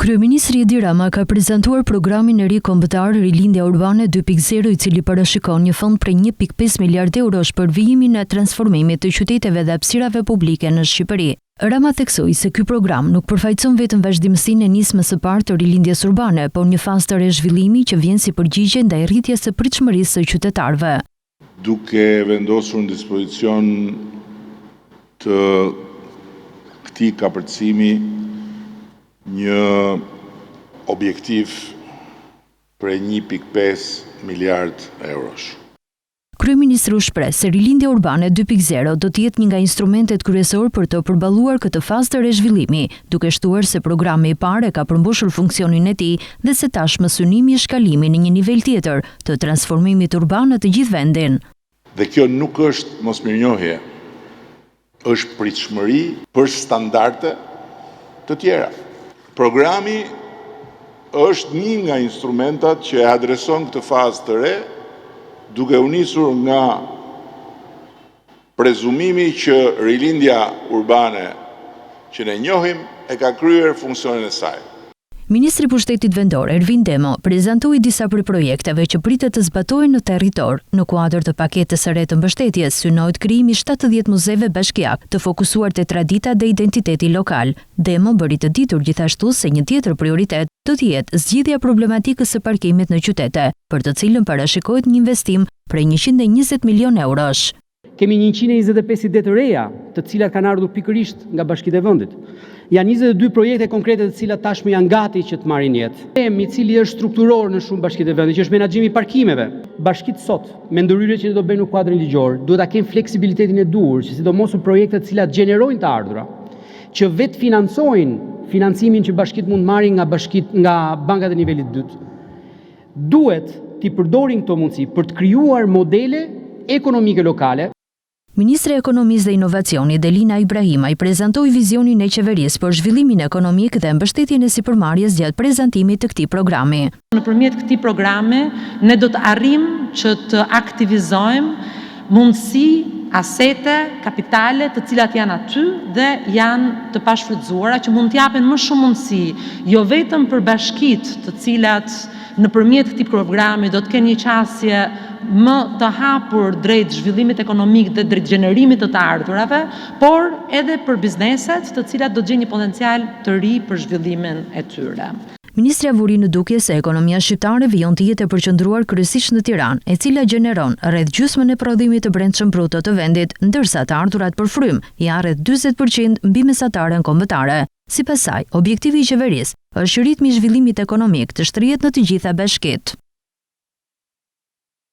Kryeministri Edi Rama ka prezantuar programin e ri kombëtar Rilindja Urbane 2.0, i cili parashikon një fond prej 1.5 miliard eurosh për vijimin e transformimit të qyteteve dhe hapësirave publike në Shqipëri. Rama theksoi se ky program nuk përfaqëson vetëm vazhdimsinë e nismës së parë të rilindjes urbane, por një fazë të rezhvillimi që vjen si përgjigje ndaj rritjes së pritshmërisë së qytetarëve. Duke vendosur në dispozicion të këtij kapërcimi një objektiv për 1.5 miliard eurosh. Kryeministri u shpreh se Rilindja Urbane 2.0 do të jetë një nga instrumentet kryesor për të përballuar këtë fazë të rezhvillimi, duke shtuar se programi i parë ka përmbushur funksionin e tij dhe se tashmë synimi i shkalimit në një nivel tjetër të transformimit urban në të gjithë vendin. Dhe kjo nuk është mosmirnjohje, është pritshmëri për standarde të tjera. Programi është një nga instrumentat që e adreson këtë fazë të re, duke u nisur nga prezumimi që rilindja urbane që ne njohim e ka kryer funksionin e saj. Ministri i Pushtetit Vendor Ervin Demo prezantoi disa prej projekteve që pritet të zbatohen në territor. Në kuadër të paketës së re të mbështetjes, synohet krijimi 70 muzeve bashkiak të fokusuar te tradita dhe identiteti lokal. Demo bëri të ditur gjithashtu se një tjetër prioritet do të jetë zgjidhja problematikës së parkimit në qytete, për të cilën parashikohet një investim prej 120 milion eurosh. Kemi 125 ide të reja, të cilat kanë ardhur pikërisht nga bashkitë e vendit. Janë 22 projekte konkrete të cilat tashmë janë gati që të marrin jetë. I cili është strukturor në shumë bashkitë e vendit, që është menaxhimi i parkimeve. Bashkitë sot, me ndërhyrjet që do bëjnë në kuadrin ligjor, duhet ta kenë fleksibilitetin e duhur, që sidomos në projekte të cilat gjenerojnë të ardhura, që vetë financojnë financimin që bashkitë mund marrin nga bankat e nivelit 2. Duhet t'i përdorin këto mundësi për të krijuar modele ekonomike lokale. Ministri i Ekonomisë dhe Inovacionit Delina Ibrahimaj prezantoi vizionin e qeverisë për zhvillimin ekonomik dhe mbështetjen e sipërmarrjes gjatë prezantimit të këtij programi. Nëpërmjet këtij programi ne do të arrijmë që të aktivizojmë mundësi, asete, kapitale të cilat janë aty dhe janë të pashfrytzuara, që mund të japen më shumë mundësi, jo vetëm për bashkitë të cilat nëpërmjet këtij programi do të kenë një qasje më të hapur drejt zhvillimit ekonomik dhe drejt gjenerimit të ardhurave, por edhe për bizneset të cilat do të gjejnë një potencial të ri për zhvillimin e tyre. Ministria vuri në dukje se ekonomia shqiptare vijon të jetë e përqendruar kryesisht në Tiranë, e cila gjeneron rreth gjysmën e prodhimit të brendshëm bruto të vendit, ndërsa të ardhurat për frym janë rreth 40% mbi mesataren kombëtare. Sipas saj, objektivi i qeverisë është që ritmi i zhvillimit ekonomik të shtrihet në të gjitha bashkitë.